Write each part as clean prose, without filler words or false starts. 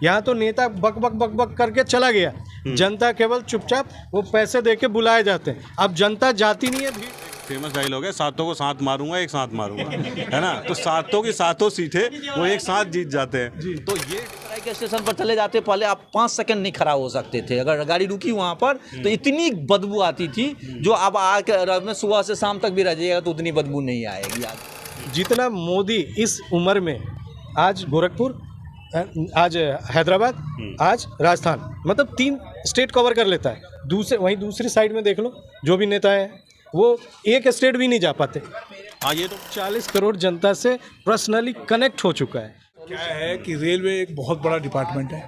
यहाँ तो नेता बक बक बक बक करके चला गया, जनता केवल चुपचाप वो पैसे दे के बुलाए जाते हैं। अब जनता जाती नहीं है। फेमस डायलॉग है, सातों को साथ मारूंगा एक साथ मारूंगा, है ना। तो सातों की सातों सीटें वो एक साथ जीत जाते हैं। तो ये के स्टेशन पर चले जाते, पहले आप 5 सेकंड नहीं खड़ा हो सकते थे। अगर गाड़ी रुकी वहाँ पर तो इतनी बदबू आती थी, जो अब आकर सुबह से शाम तक भी रह जाइएगा तो उतनी बदबू नहीं आएगी। जितना मोदी इस उम्र में, आज गोरखपुर, आज हैदराबाद, आज राजस्थान, मतलब 3 स्टेट कवर कर लेता है। वहीं दूसरी साइड में देख लो, जो भी नेता है वो एक स्टेट भी नहीं जा पाते। हाँ, ये तो 40 करोड़ जनता से पर्सनली कनेक्ट हो चुका है। क्या है कि रेलवे एक बहुत बड़ा डिपार्टमेंट है,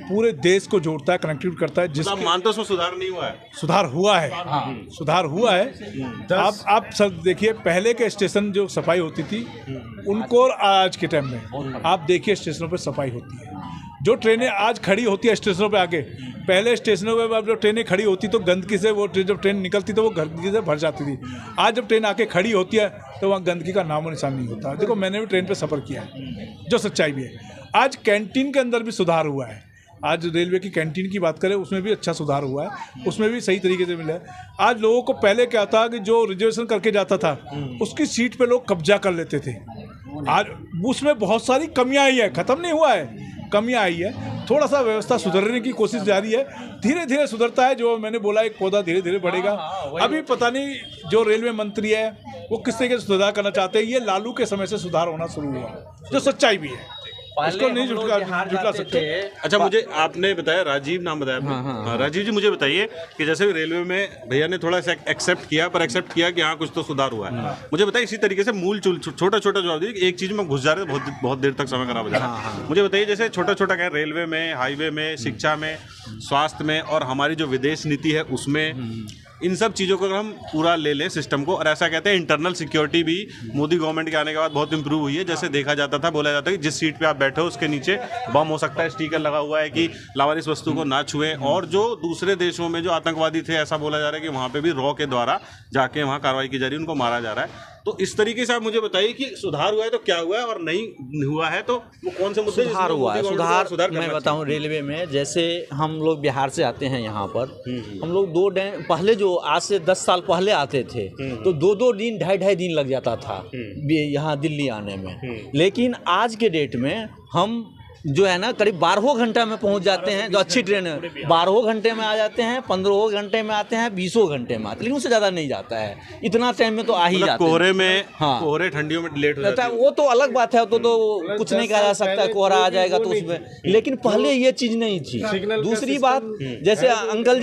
पूरे देश को जोड़ता है, कनेक्टिविट करता है। आप मानते हो उसमें सुधार नहीं हुआ है? सुधार हुआ है, सुधार हुआ है। आप सब देखिए, पहले के स्टेशन जो सफाई होती थी उनको और आज के टाइम में आप देखिए स्टेशनों पर सफाई होती है। जो ट्रेनें आज खड़ी होती है स्टेशनों पे आके, पहले स्टेशनों पे जब ट्रेनें खड़ी होती तो गंदगी से वो जब ट्रेन निकलती तो वो गंदगी से भर जाती थी। आज जब ट्रेन आके खड़ी होती है तो वहाँ गंदगी का नामो निशान नहीं होता। देखो, मैंने भी ट्रेन पे सफ़र किया है, जो सच्चाई भी है। आज कैंटीन के अंदर भी सुधार हुआ है। आज रेलवे की कैंटीन की बात करें, उसमें भी अच्छा सुधार हुआ है, उसमें भी सही तरीके से मिला है। आज लोगों को पहले क्या था कि जो रिजर्वेशन करके जाता था उसकी सीट पे लोग कब्जा कर लेते थे। आज उसमें बहुत सारी कमियां आई है, ख़त्म नहीं हुआ है, कमियां आई है। थोड़ा सा व्यवस्था सुधरने की कोशिश जारी है, धीरे धीरे सुधरता है। जो मैंने बोला, एक पौधा धीरे धीरे बढ़ेगा। अभी पता नहीं जो रेलवे मंत्री है वो किस तरीके से सुधार करना चाहते हैं। ये लालू के समय से सुधार होना शुरू हुआ, जो सच्चाई भी है, उसको नहीं जुटला सकते। अच्छा, मुझे आपने बताया, राजीव नाम बताया आपने। हाँ, राजीव जी, मुझे बताइए कि जैसे रेलवे में भैया ने थोड़ा सा एक्सेप्ट किया कि हाँ कुछ तो सुधार हुआ है। मुझे बताइए इसी तरीके से मूल छोटा छोटा जवाब दीजिए। एक चीज में घुस जा रहे थे, बहुत देर तक समय खराब हो जा रहा है। मुझे बताइए, जैसे छोटा छोटा क्या, रेलवे में, हाईवे में, शिक्षा में, स्वास्थ्य में, और हमारी जो विदेश नीति है उसमें, इन सब चीज़ों को अगर हम पूरा ले लें सिस्टम को, और ऐसा कहते हैं इंटरनल सिक्योरिटी भी मोदी गवर्नमेंट के आने के बाद बहुत इंप्रूव हुई है। जैसे देखा जाता था, बोला जाता है कि जिस सीट पे आप बैठे हो उसके नीचे बम हो सकता है, स्टिकर लगा हुआ है कि लावारिस वस्तु को ना छुएं। और जो दूसरे देशों में जो आतंकवादी थे, ऐसा बोला जा रहा है कि वहाँ पे भी रॉ के द्वारा जाके वहाँ कार्रवाई की जा रही है, उनको मारा जा रहा है। तो इस तरीके से आप मुझे बताइए कि सुधार हुआ है तो क्या हुआ है, और नहीं हुआ है तो वो कौन से मुद्दे सुधार हुआ है। सुधार मैं बताऊं, रेलवे में जैसे हम लोग बिहार से आते हैं यहाँ पर, हम लोग पहले जो आज से 10 साल पहले आते थे तो 2-2 दिन, 2.5 दिन लग जाता था यहाँ दिल्ली आने में। लेकिन आज के डेट में हम जो है ना करीब 12 घंटे में पहुंच जाते हैं। जो अच्छी ट्रेन है 12 घंटे में आ जाते हैं, 15 घंटे में आते हैं, 20 घंटे में आते हैं, लेकिन उससे ज़्यादा नहीं जाता है। इतना टाइम में तो आ ही जाते हैं। कोहरे में, हाँ, कोहरे ठंडियों में लेट हो जाता है, वो तो अलग बात है। तो कुछ नहीं कहा जा सकता, कोहरा आ जाएगा तो उसमें, लेकिन पहले ये चीज़ नहीं थी। दूसरी बात, जैसे अंकल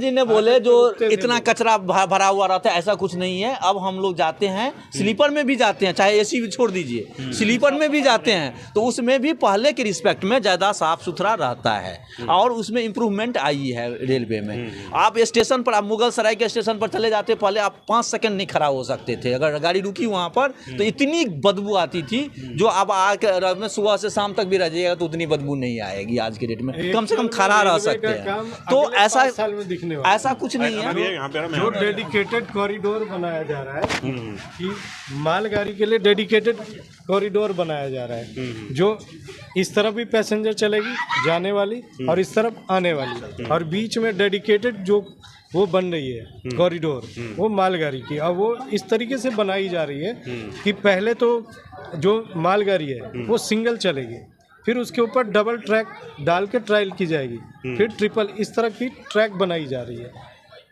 जी ने बोले जो इतना कचरा भरा हुआ रहता है, ऐसा कुछ नहीं है। अब हम लोग जाते हैं, स्लीपर में भी जाते हैं, चाहे एसी भी छोड़ दीजिए, स्लीपर में भी जाते हैं, तो उसमें भी पहले के रिस्पेक्ट में ज़्यादा साफ सुथरा रहता है और उसमें इम्प्रूवमेंट आई है रेलवे में। आप स्टेशन पर, आप मुगल सराय के स्टेशन पर चले जाते, पहले आप 5 सेकंड नहीं खड़ा हो सकते थे। अगर गाड़ी रुकी वहाँ पर तो इतनी बदबू आती थी, जो अब आकर सुबह से शाम तक भी रह जाइएगा तो उतनी बदबू नहीं आएगी। आज के डेट में कम से कम खड़ा रह सकते हैं। तो ऐसा कुछ नहीं है। जो डेडिकेटेड कॉरिडोर बनाया जा रहा है कि मालगाड़ी के लिए डेडिकेटेड कॉरिडोर बनाया जा रहा है, जो इस तरफ भी पैसेंजर चलेगी जाने वाली और इस तरफ आने वाली, और बीच में डेडिकेटेड जो वो बन रही है कॉरिडोर, वो मालगाड़ी की। और वो इस तरीके से बनाई जा रही है कि पहले तो जो मालगाड़ी है वो सिंगल चलेगी, फिर उसके ऊपर डबल ट्रैक डाल के ट्रायल की जाएगी, फिर ट्रिपल, इस तरह की ट्रैक बनाई जा रही है।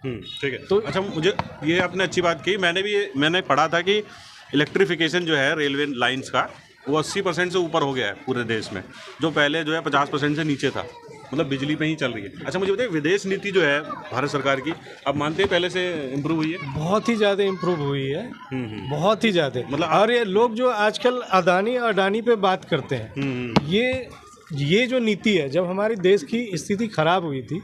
ठीक है। तो अच्छा, मुझे ये आपने अच्छी बात की। मैंने पढ़ा था कि इलेक्ट्रिफिकेशन जो है रेलवे लाइंस का, वो 80% से ऊपर हो गया है पूरे देश में, जो पहले जो है 50% से नीचे था, मतलब बिजली पे ही चल रही है। अच्छा, मुझे बताइए, विदेश नीति जो है भारत सरकार की, आप मानते हैं पहले से इम्प्रूव हुई है? बहुत ही ज़्यादा इम्प्रूव हुई है, बहुत ही ज़्यादा। मतलब, और ये लोग जो आजकल अडानी पे बात करते हैं, ये जो नीति है, जब हमारे देश की स्थिति खराब हुई थी,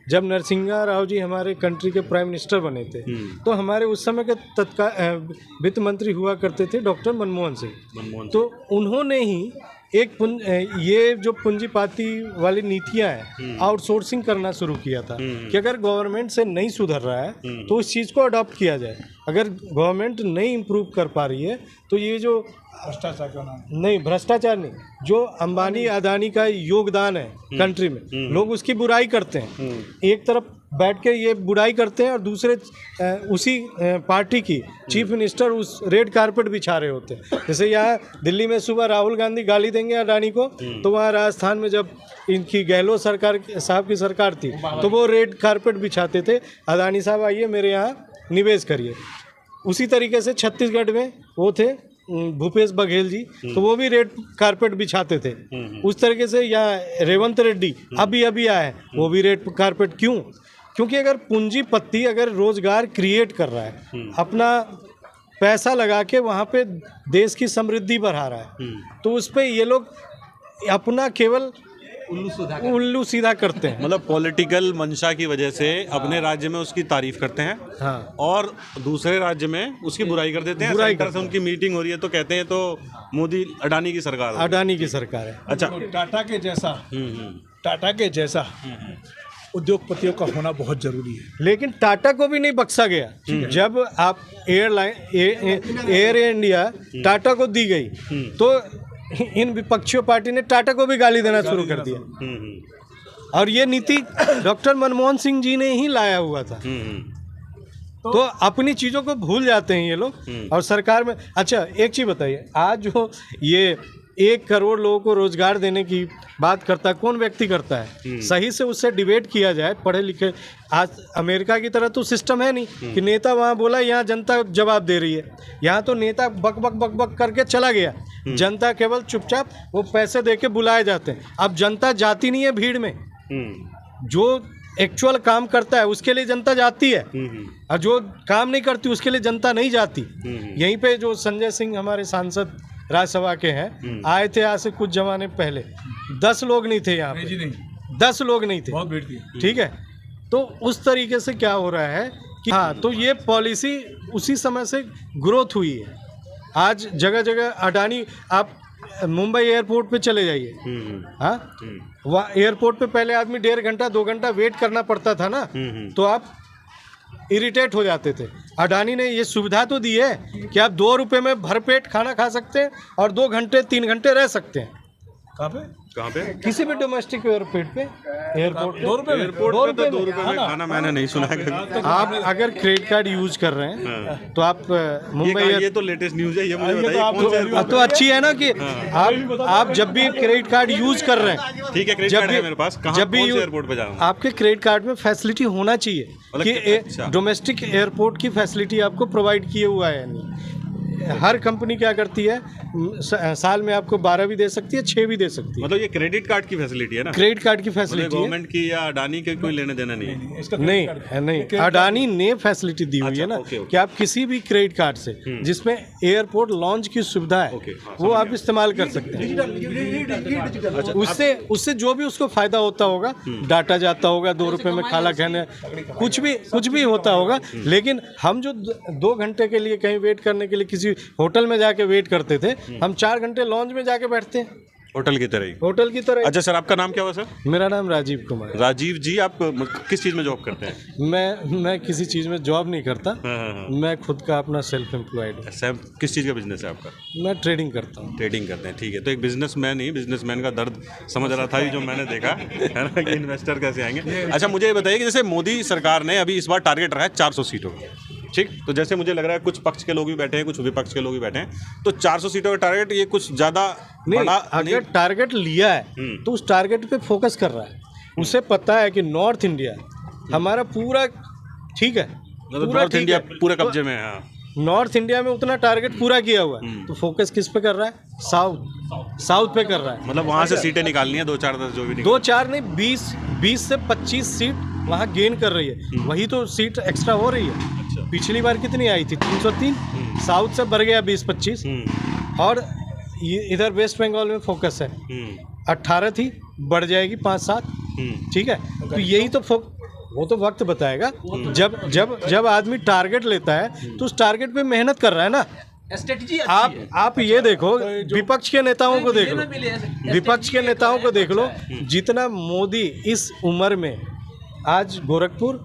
जब नरसिंहा राव जी हमारे कंट्री के प्राइम मिनिस्टर बने थे, तो हमारे उस समय के तत्काल वित्त मंत्री हुआ करते थे डॉक्टर मनमोहन सिंह। तो उन्होंने ही ये जो पूंजीपाती वाली नीतियां हैं, आउटसोर्सिंग करना शुरू किया था कि अगर गवर्नमेंट से नहीं सुधर रहा है तो इस चीज़ को अडॉप्ट किया जाए। अगर गवर्नमेंट नहीं इम्प्रूव कर पा रही है तो ये जो भ्रष्टाचार का नाम नहीं, भ्रष्टाचार नहीं, जो अंबानी अदानी का योगदान है कंट्री में, लोग उसकी बुराई करते हैं। एक तरफ बैठ के ये बुराई करते हैं और दूसरे उसी पार्टी की चीफ मिनिस्टर उस रेड कारपेट बिछा रहे होते हैं। जैसे यहाँ दिल्ली में सुबह राहुल गांधी गाली देंगे अडानी को, तो वहाँ राजस्थान में जब इनकी गहलोत सरकार साहब की सरकार थी तो वो रेड कारपेट बिछाते थे, अदानी साहब आइए मेरे यहाँ निवेश करिए। उसी तरीके से छत्तीसगढ़ में वो थे भूपेश बघेल जी, तो वो भी रेड कारपेट बिछाते थे। उस तरीके से यहाँ रेवंत रेड्डी अभी आए, वो भी रेड कारपेट। क्यों? क्योंकि अगर पूंजीपति अगर रोजगार क्रिएट कर रहा है, अपना पैसा लगा के वहाँ पे देश की समृद्धि बढ़ा रहा है, तो उस पर ये लोग अपना केवल उल्लू सीधा करते हैं। मतलब पॉलिटिकल मंशा की वजह से अपने राज्य में उसकी तारीफ करते हैं, हाँ, और दूसरे राज्य में उसकी बुराई कर देते हैं। सेंटर से उनकी मीटिंग हो रही है तो कहते हैं तो मोदी अडानी की सरकार है। अडानी की सरकार है। अच्छा, टाटा के जैसा उद्योगपतियों का होना बहुत जरूरी है। लेकिन टाटा को भी नहीं बख्शा गया। जब आप एयर इंडिया टाटा को दी गई तो इन विपक्षी पार्टी ने टाटा को भी गाली देना शुरू कर दिया। और ये नीति डॉक्टर मनमोहन सिंह जी ने ही लाया हुआ था। तो अपनी चीज़ों को भूल जाते हैं ये लोग। और सरकार में अच्छा एक चीज़ बताइए, आज जो ये 1 करोड़ लोगों को रोजगार देने की बात करता है, कौन व्यक्ति करता है? सही से उससे डिबेट किया जाए, पढ़े लिखे। आज अमेरिका की तरह तो सिस्टम है नहीं कि नेता वहाँ बोला यहाँ जनता जवाब दे रही है। यहाँ तो नेता बक बक बक बक करके चला गया, जनता केवल चुपचाप वो पैसे दे के बुलाए जाते हैं। अब जनता जाती नहीं है भीड़ में, जो एक्चुअल काम करता है उसके लिए जनता जाती है, और जो काम नहीं करती उसके लिए जनता नहीं जाती। यहीं पे जो संजय सिंह हमारे सांसद राज्यसभा के हैं, आए थे आज से कुछ जमाने पहले, 10 लोग नहीं थे यहाँ पे, 10 लोग नहीं थे, बहुत भीड़ थी। ठीक है। तो उस तरीके से क्या हो रहा है कि हाँ, तो ये पॉलिसी उसी समय से ग्रोथ हुई है। आज जगह जगह अडानी, आप मुंबई एयरपोर्ट पे चले जाइए, हाँ, वहाँ एयरपोर्ट पे पहले आदमी 1.5 घंटा 2 घंटा वेट करना पड़ता था ना, तो आप इरिटेट हो जाते थे। अडानी ने ये सुविधा तो दी है कि आप 2 रुपये में भरपेट खाना खा सकते हैं और 2 घंटे 3 घंटे रह सकते हैं। कहाँ पे? किसी भी डोमेस्टिक एयरपोर्ट पे, एयरपोर्ट 2 रुपये में, एयरपोर्ट पे तो 2 रुपये में खाना मैंने नहीं सुना है। आप अगर क्रेडिट कार्ड यूज कर रहे हैं तो आप मुंबई ये तो लेटेस्ट न्यूज़ है, ये मुझे बताइए। तो अच्छी है ना कि आप जब भी क्रेडिट कार्ड यूज कर रहे हैं, ठीक है, क्रेडिट कार्ड है मेरे पास, जब भी एयरपोर्ट पे जाऊँ आपके क्रेडिट कार्ड में फैसिलिटी होना चाहिए कि डोमेस्टिक एयरपोर्ट की फैसिलिटी आपको प्रोवाइड किए हुआ है। यानी हर कंपनी क्या करती है, साल में आपको 12 भी दे सकती है, 6 भी दे सकती है। मतलब ये क्रेडिट कार्ड की फैसिलिटी है ना? क्रेडिट कार्ड की फैसिलिटी है, गवर्नमेंट की या अडानी के कोई लेने देना नहीं है। नहीं, अडानी ने फैसिलिटी दी हुई है ना कि आप किसी भी क्रेडिट कार्ड से जिसमें एयरपोर्ट लॉन्च की सुविधा है वो आप इस्तेमाल कर सकते हैं। उससे जो भी उसको फायदा होता होगा, डाटा जाता होगा, 2 रुपये में खाना खाने, कुछ भी होता होगा। लेकिन हम जो 2 घंटे के लिए कहीं वेट करने के लिए किसी होटल में जाके वेट करते थे, हम 4 घंटे लॉन्च में जाके बैठते हैं, होटल की तरह ही। होटल की तरह। अच्छा सर, आपका नाम क्या हुआ सर? मेरा नाम राजीव कुमार। राजीव जी, आप किस चीज़ में जॉब करते हैं? मैं किसी चीज़ में जॉब नहीं करता। मैं खुद का अपना सेल्फ एम्प्लॉयड हूँ। सर, किस चीज़ का बिजनेस है आपका? मैं ट्रेडिंग करता हूँ। ट्रेडिंग करते हैं, ठीक है। तो एक बिजनेसमैन का दर्द समझ रहा था जो मैंने देखा है ना, कि इन्वेस्टर कैसे आएंगे। अच्छा, मुझे ये बताइए कि जैसे मोदी सरकार ने अभी इस बार टारगेट रखा है 400 सीटों का, ठीक। तो जैसे मुझे लग रहा है कुछ पक्ष के लोग भी बैठे हैं, कुछ विपक्ष के लोग भी बैठे हैं, तो 400 सीटों का टारगेट ये कुछ ज़्यादा बड़ा अगर टारगेट लिया है तो उस टारगेट पे फोकस कर रहा है। उसे पता है कि नॉर्थ इंडिया हमारा पूरा ठीक है, नॉर्थ इंडिया पूरे कब्जे में है। नॉर्थ इंडिया में उतना टारगेट पूरा किया हुआ है, तो फोकस किस पे कर रहा है? साउथ पे कर रहा है। मतलब वहाँ से सीटें निकालनी है, 2-4 10 जो भी 2-4 नहीं, 20 से 25 सीट वहाँ गेन कर रही है। वही तो सीट एक्स्ट्रा हो रही है। पिछली बार कितनी आई थी? 303। साउथ से बढ़ गया 20-25। और इधर वेस्ट बंगाल में फोकस है, 18 थी, बढ़ जाएगी 5-7, ठीक है। तो यही तो वो तो वक्त बताएगा। जब आदमी टारगेट लेता है तो उस टारगेट पे मेहनत कर रहा है ना, स्ट्रेटजी आप ये देखो, विपक्ष के नेताओं को देख लो, विपक्ष के नेताओं को देख लो, जितना मोदी इस उम्र में आज गोरखपुर,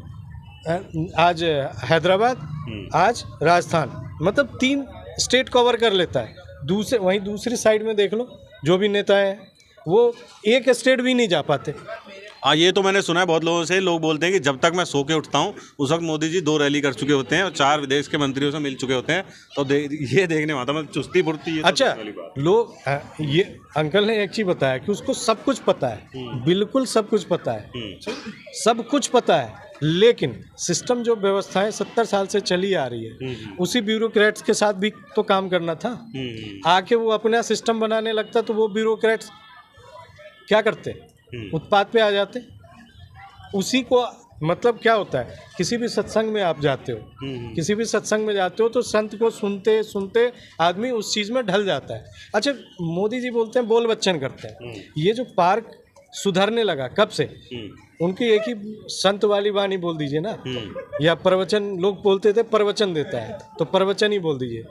आज हैदराबाद, आज राजस्थान, मतलब 3 स्टेट कवर कर लेता है। वहीं दूसरी साइड में देख लो, जो भी नेता है वो एक स्टेट भी नहीं जा पाते। हाँ, ये तो मैंने सुना है बहुत लोगों से। लोग बोलते हैं कि जब तक मैं सो के उठता हूँ उस वक्त मोदी जी 2 रैली कर चुके होते हैं और 4 विदेश के मंत्रियों से मिल चुके होते हैं। तो ये देखने में आता, मतलब चुस्ती फुर्ती। अच्छा, लोग ये अंकल ने एक चीज बताया कि उसको सब कुछ पता है, बिल्कुल सब कुछ पता है, सब कुछ पता है, लेकिन सिस्टम जो व्यवस्थाएं 70 साल से चली आ रही है, उसी ब्यूरोक्रेट्स के साथ भी तो काम करना था। आके वो अपना सिस्टम बनाने लगता तो वो ब्यूरोक्रेट्स क्या करते, उत्पाद पे आ जाते। उसी को मतलब क्या होता है, किसी भी सत्संग में आप जाते हो, किसी भी सत्संग में जाते हो तो संत को सुनते सुनते आदमी उस चीज़ में ढल जाता है। अच्छा, मोदी जी बोलते हैं बोल बच्चन करते हैं। ये जो पार्क सुधरने लगा कब से, उनकी एक ही संत वाली वाणी बोल दीजिए ना, या प्रवचन, लोग बोलते थे प्रवचन देता है तो प्रवचन ही बोल दीजिए।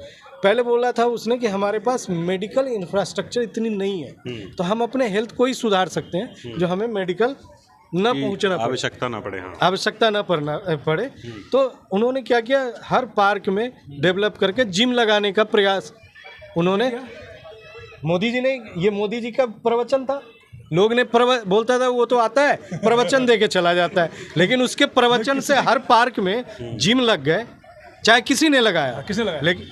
पहले बोला था उसने कि हमारे पास मेडिकल इंफ्रास्ट्रक्चर इतनी नहीं है, तो हम अपने हेल्थ को ही सुधार सकते हैं जो हमें मेडिकल न पहुंचना पड़े, आवश्यकता ना पड़े। हाँ, आवश्यकता ना पड़े। तो उन्होंने क्या किया, हर पार्क में डेवलप करके जिम लगाने का प्रयास उन्होंने, मोदी जी ने, ये मोदी जी का प्रवचन था। लोग ने बोलता था वो तो आता है प्रवचन दे के चला जाता है, लेकिन उसके प्रवचन से हर पार्क में जिम लग गए, चाहे किसी ने लगाया, लेकिन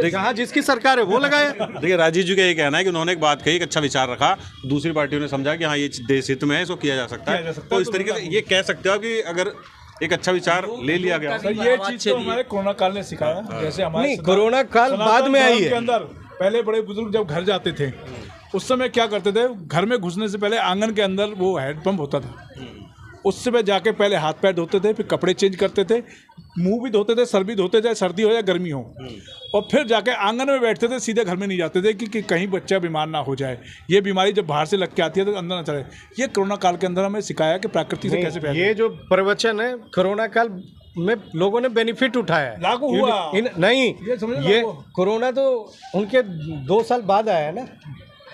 जहाँ जिसकी सरकार है वो लगाया। देखिए, राजीव जी का ये कहना है कि उन्होंने एक बात कही, एक अच्छा विचार रखा, दूसरी पार्टियों ने समझा कि हाँ ये देश हित में है, इसको किया जा सकता है। तो इस तरीके से ये कह सकते हो कि अगर एक अच्छा विचार ले लिया गया। ये चीज तो हमारे कोरोना काल ने सिखाया। जैसे हमारे कोरोना काल बाद में आई है, के अंदर पहले बड़े बुजुर्ग जब घर जाते थे उस समय क्या करते थे, घर में घुसने से पहले आंगन के अंदर वो हैंडपंप होता था, उससे में जाके पहले हाथ पैर धोते थे, फिर कपड़े चेंज करते थे, मुंह भी धोते थे, सर भी धोते थे, सर्दी हो या गर्मी हो, और फिर जाके आंगन में बैठते थे, सीधे घर में नहीं जाते थे कि कहीं बच्चा बीमार ना हो जाए। ये बीमारी जब बाहर से लग के आती है तो अंदर ना चले। ये कोरोना काल के अंदर हमें सिखाया कि प्रकृति से कैसे फैलना। ये जो प्रवचन है कोरोना काल में लोगों ने बेनिफिट उठाया, लागू हुआ। नहीं, ये कोरोना तो उनके 2 साल बाद आया है ना,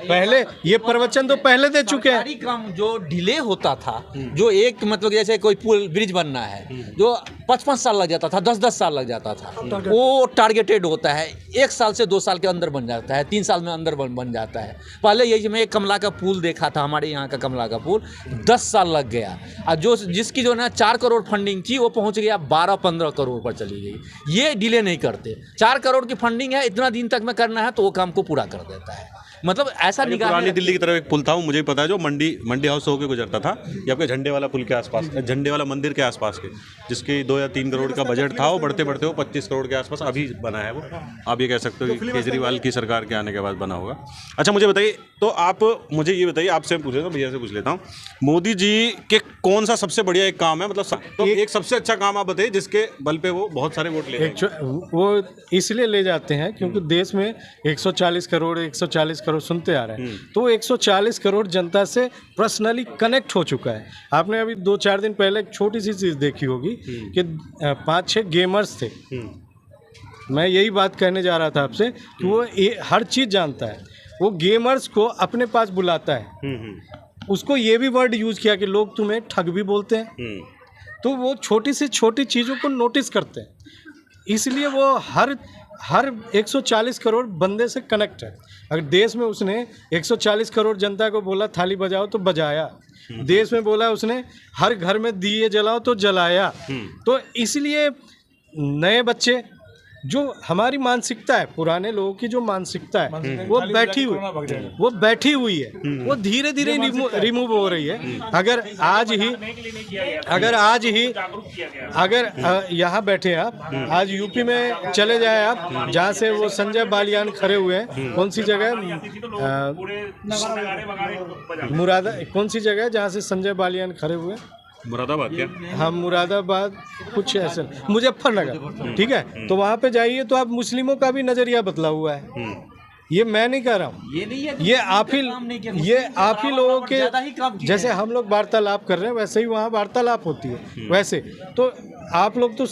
पहले ये प्रवचन तो पहले दे चुके हैं। काम जो डिले होता था, जो एक मतलब जैसे कोई पुल ब्रिज बनना है जो 55 साल लग जाता था, 10-10 साल लग जाता था, वो टारगेटेड होता है, 1 साल से 2 साल के अंदर बन जाता है, 3 साल में अंदर बन जाता है। पहले यही मैं एक कमला का पुल देखा था, हमारे यहाँ का कमला का पुल 10 साल लग गया, और जो जिसकी जो ना 4 करोड़ फंडिंग थी वो पहुँच गया 12-15 करोड़ पर चली गई। ये डिले नहीं करते, 4 करोड़ की फंडिंग है, इतना दिन तक में करना है तो वो काम को पूरा कर देता है। मतलब ऐसा निगाह पुरानी दिल्ली की तरफ एक पुल था, वो मुझे पता है, जो मंडी हाउस होकर गुजरता था, ये आपके झंडे वाला पुल के आसपास, झंडे वाला मंदिर के आसपास के, जिसके 2 या 3 करोड़ का बजट था, वो बढ़ते बढ़ते वो 25 करोड़ के आसपास अभी बना है। वो आप ये कह सकते हो कि केजरीवाल की सरकार के आने के बाद बना होगा। अच्छा, मुझे बताइए, तो आप मुझे ये बताइए, आपसे पूछ लेता हूँ, भैया से पूछ लेता हूँ, मोदी जी के कौन सा सबसे बढ़िया एक काम है, मतलब तो एक सबसे अच्छा काम आप बताइए जिसके बल पे वो बहुत सारे वोट ले रहे हैं। वो इसलिए ले जाते हैं क्योंकि देश में 140 करोड़ सुनते आ रहे हैं, तो 140 करोड़ जनता से पर्सनली कनेक्ट हो चुका है। आपने अभी 2-4 दिन पहले एक छोटी सी चीज़ देखी होगी कि 5-6 गेमर्स थे। मैं यही बात कहने जा रहा था आपसे कि वो हर चीज़ जानता है, वो गेमर्स को अपने पास बुलाता है। उसको ये भी वर्ड यूज़ किया कि लोग तुम्हें ठग भी बोलते हैं, तो वो छोटी से छोटी चीज़ों को नोटिस करते हैं, इसलिए वो हर 140 करोड़ बंदे से कनेक्ट है। अगर देश में उसने 140 करोड़ जनता को बोला थाली बजाओ तो बजाया, देश में बोला उसने हर घर में दिए जलाओ तो जलाया। तो इसलिए नए बच्चे, जो हमारी मानसिकता है, पुराने लोगों की जो मानसिकता है वो बैठी हुई है, वो धीरे धीरे रिमूव हो रही है। अगर यहाँ बैठे आप, आज यूपी में चले जाए आप, जहाँ से वो संजय बालियान खड़े हुए हैं, कौन सी जगह, कौन सी जगह जहाँ से संजय बालियान खड़े हुए हैं, मुरादाबाद क्या? हाँ, मुरादाबाद कुछ ऐसा, मुजफ्फरनगर, ठीक है। तो वहाँ पे जाइए तो आप मुस्लिमों का भी नज़रिया बदला हुआ है। ये मैं नहीं कह रहा हूँ, ये नहीं है ये आप ही लोगों के ज़्यादा ही काम किए जैसे हैं। हम लोग वार्तालाप कर रहे हैं वैसे ही वहाँ वार्तालाप होती है। वैसे तो आप लोग तो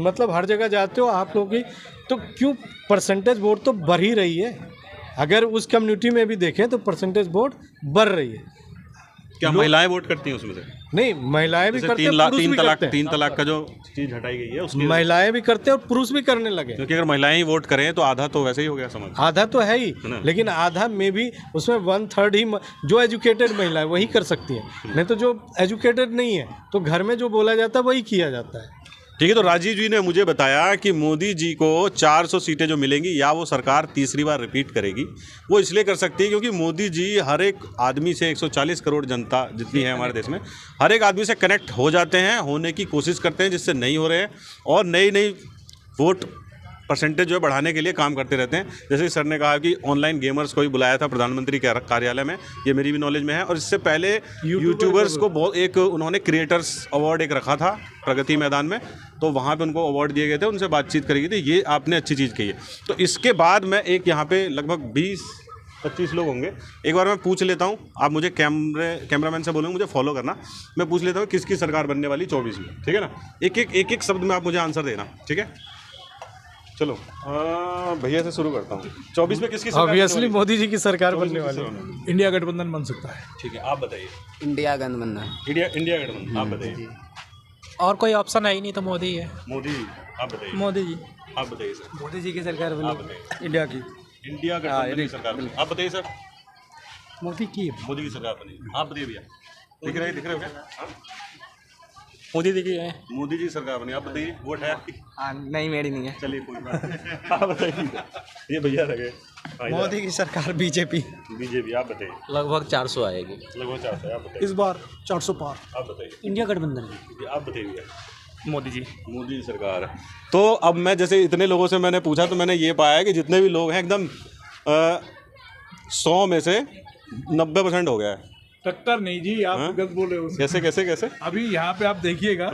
मतलब हर जगह जाते हो, आप लोग की तो क्यों परसेंटेज वोट तो बढ़ ही रही है। अगर उस कम्युनिटी में भी देखें तो परसेंटेज वोट बढ़ रही है। क्या महिलाएं वोट करती हैं उसमें से? नहीं, महिलाएं भी जैसे करते हैं, पुरुष भी करते हैं। 3 तलाक का जो चीज हटाई गई है उसकी, महिलाएं भी करते हैं और पुरुष भी करने लगे। क्योंकि अगर महिलाएं ही वोट करें तो आधा तो वैसे ही हो गया समझ। आधा तो है ही, ना? लेकिन आधा में भी उसमें 1/3 ही जो एजुकेटेड महिला है वही कर सकती है, नहीं तो जो एजुकेटेड नहीं है तो घर में जो बोला जाता है वही किया जाता है। ठीक है, तो राजीव जी ने मुझे बताया कि मोदी जी को 400 सीटें जो मिलेंगी या वो सरकार तीसरी बार रिपीट करेगी, वो इसलिए कर सकती है क्योंकि मोदी जी हर एक आदमी से 140 करोड़ जनता जितनी है हमारे देश में, हर एक आदमी से कनेक्ट हो जाते हैं, होने की कोशिश करते हैं जिससे नहीं हो रहे हैं, और नई नई वोट परसेंटेज जो है बढ़ाने के लिए काम करते रहते हैं। जैसे सर ने कहा कि ऑनलाइन गेमर्स को भी बुलाया था प्रधानमंत्री के कार्यालय में, ये मेरी भी नॉलेज में है। और इससे पहले यूट्यूबर्स को बहुत एक उन्होंने क्रिएटर्स अवार्ड एक रखा था प्रगति मैदान में, तो वहाँ पे उनको अवार्ड दिए गए थे, उनसे बातचीत करी गई थी। ये आपने अच्छी चीज़ कही है। तो इसके बाद मैं एक यहाँ पे लगभग 20-25 लोग होंगे, एक बार मैं पूछ लेता हूँ, आप मुझे कैमरामैन से बोलेंगे मुझे फॉलो करना, मैं पूछ लेता हूँ किसकी सरकार बनने वाली 24 में, ठीक है ना। एक शब्द में आप मुझे आंसर देना, ठीक है। चलो भैया से शुरू करता हूँ। 24 में किसकी सरकार? ऑब्वियसली मोदी जी की सरकार बनने वाली है। इंडिया गठबंधन बन सकता है। ठीक है, आप बताइए। इंडिया गठबंधन। इंडिया गठबंधन, आप बताइए। और कोई ऑप्शन है ही नहीं तो मोदी ही है। मोदी जी, आप बताइए। मोदी जी। आप बताइए सर। मोदी जी की सरकार आप बताइए। इंडिया की। इंडिया गठबंधन की सरकार बनी। आप बताइए सर। मोदी की सरकार बनी। आप बताइए भैया। दिख रहे हो क्या? हाँ? मोदी जी की है। मोदी जी सरकार बनी। आप बताइए, वोट है आपकी? नहीं, मेरी नहीं है। चलिए कोई बात नहीं। आप बताइए। ये भैया लगे। मोदी की सरकार बीजेपी। बीजेपी। आप बताइए। लगभग 400 आएगी। लगभग 400। आप बताइए। इस बार 400 पार। आप बताइए। इंडिया गठबंधन। आप बताइए भैया। मोदी जी। मोदी जी सरकार है। तो अब मैं जैसे इतने लोगों से मैंने पूछा तो मैंने ये पाया कि जितने भी लोग हैं एकदम 100 में से 90% हो गया है। टक्कर नहीं जी, आप हाँ? गलत बोल रहे हो। कैसे? अभी यहाँ पे आप देखिएगा,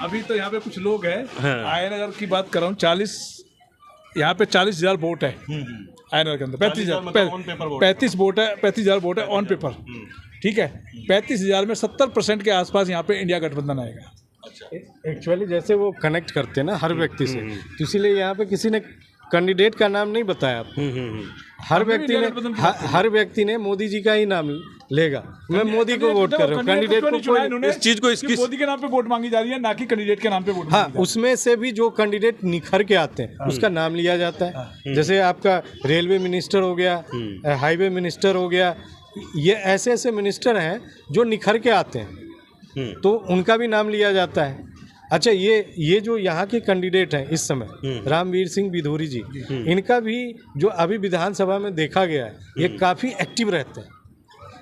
अभी तो यहाँ पे कुछ लोग हैं, आयनगर की बात कर रहा हूँ, 40 यहाँ पे 40,000 वोट है आयनगर के अंदर। 35,000 वोट है, 35,000 वोट है ऑन पेपर, ठीक है। 35,000 में 70% के आसपास यहाँ पे इंडिया गठबंधन आएगा। एक्चुअली जैसे वो कनेक्ट करते हैं ना हर व्यक्ति से, तो इसीलिए यहाँ पे किसी ने कैंडिडेट का नाम नहीं बताया। हर व्यक्ति ने मोदी जी का ही नाम लेगा। मैं मोदी को वोट कर रहा हूँ, कैंडिडेट को कोई इस चीज को इसकी मोदी के नाम पे वोट मांगी जा रही है, ना कि कैंडिडेट के नाम पे वोट। हाँ, उसमें से भी जो कैंडिडेट निखर के आते हैं उसका नाम लिया जाता है। जैसे आपका रेलवे मिनिस्टर हो गया, हाईवे मिनिस्टर हो गया, ये ऐसे मिनिस्टर हैं जो निखर के आते हैं, तो उनका भी नाम लिया जाता है। अच्छा, ये जो यहाँ के कैंडिडेट हैं इस समय, रामवीर सिंह बिधूरी जी, इनका भी जो अभी विधानसभा में देखा गया है, ये काफ़ी एक्टिव रहते हैं।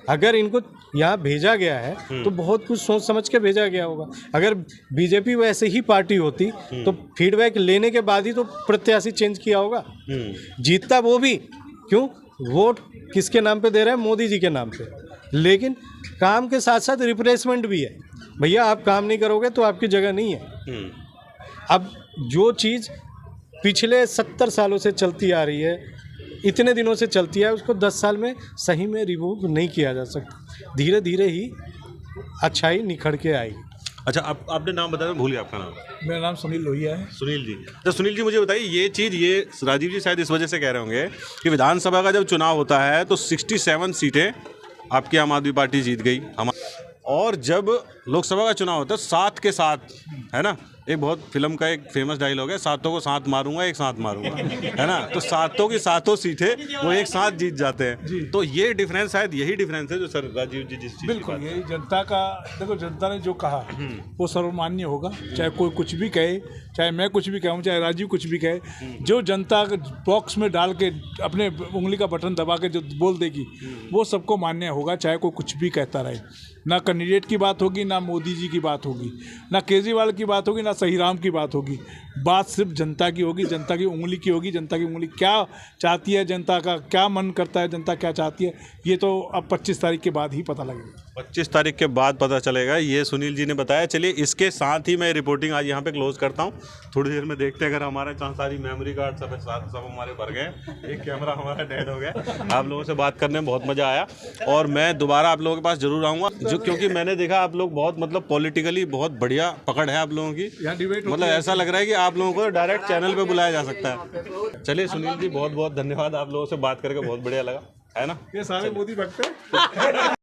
अगर इनको यहाँ भेजा गया है तो बहुत कुछ सोच समझ के भेजा गया होगा। अगर बीजेपी वैसे ही पार्टी होती तो फीडबैक लेने के बाद ही तो प्रत्याशी चेंज किया होगा। जीतता वो भी क्यों, वोट किसके नाम पे दे रहे हैं? मोदी जी के नाम पे। लेकिन काम के साथ साथ रिप्लेसमेंट भी है। भैया आप काम नहीं करोगे तो आपकी जगह नहीं है। अब जो चीज़ पिछले 70 सालों से चलती आ रही है, इतने दिनों से चलती है, उसको 10 साल में सही में रिमूव नहीं किया जा सकता। धीरे धीरे ही अच्छाई निखर के आएगी। अच्छा, आपने नाम बताया, भूल गया आपका नाम। मेरा नाम सुनील लोहिया है। सुनील जी। तो सुनील जी मुझे बताइए, ये चीज़ ये राजीव जी शायद इस वजह से कह रहे होंगे कि विधानसभा का जब चुनाव होता है तो 67 सीटें आपकी आम आदमी पार्टी जीत गई, और जब लोकसभा का चुनाव होता है 7 के 7, है ना, एक बहुत फिल्म का एक फेमस डायलॉग है, 7 को 7 मारूंगा, एक साथ मारूंगा, है ना, तो 7 की 7 सीटें वो एक साथ जीत जाते हैं। तो ये डिफरेंस, शायद यही डिफरेंस है जो सर राजीव जी जिस चीज़ बिल्कुल, ये जनता का, देखो जनता ने जो कहा वो सर्वमान्य होगा, चाहे कोई कुछ भी कहे, चाहे मैं कुछ भी कहूँ, चाहे राजीव कुछ भी कहे। जो जनता बॉक्स में डाल के अपने उंगली का बटन दबा के जो बोल देगी वो सबको मान्य होगा, चाहे कोई कुछ भी कहता रहे। ना कैंडिडेट की बात होगी, ना मोदी जी की बात होगी, ना केजरीवाल की बात होगी, ना सहीराम की बात होगी। बात सिर्फ जनता की होगी, जनता की उंगली की होगी। जनता की उंगली क्या चाहती है, जनता का क्या मन करता है, जनता क्या चाहती है, ये तो अब 25 तारीख के बाद ही पता लगेगा। 25 तारीख के बाद पता चलेगा, ये सुनील जी ने बताया। चलिए इसके साथ ही मैं रिपोर्टिंग आज यहाँ पे क्लोज करता हूँ। थोड़ी देर में देखते हैं, अगर हमारे सारी मेमोरी कार्ड सब हमारे भर गए, एक कैमरा हमारा डेड हो गया। आप लोगों से बात करने में बहुत मज़ा आया और मैं दोबारा आप लोगों के पास जरूर आऊँगा, जो क्योंकि मैंने देखा आप लोग बहुत मतलब पॉलिटिकली बहुत बढ़िया पकड़ है आप लोगों की। मतलब ऐसा लग रहा है कि आप लोगों को डायरेक्ट चैनल पे बुलाया जा सकता है। चलिए सुनील जी बहुत बहुत धन्यवाद, आप लोगों से बात करके बहुत बढ़िया लगा, है ना। ये सारे मोदी भक्त हैं।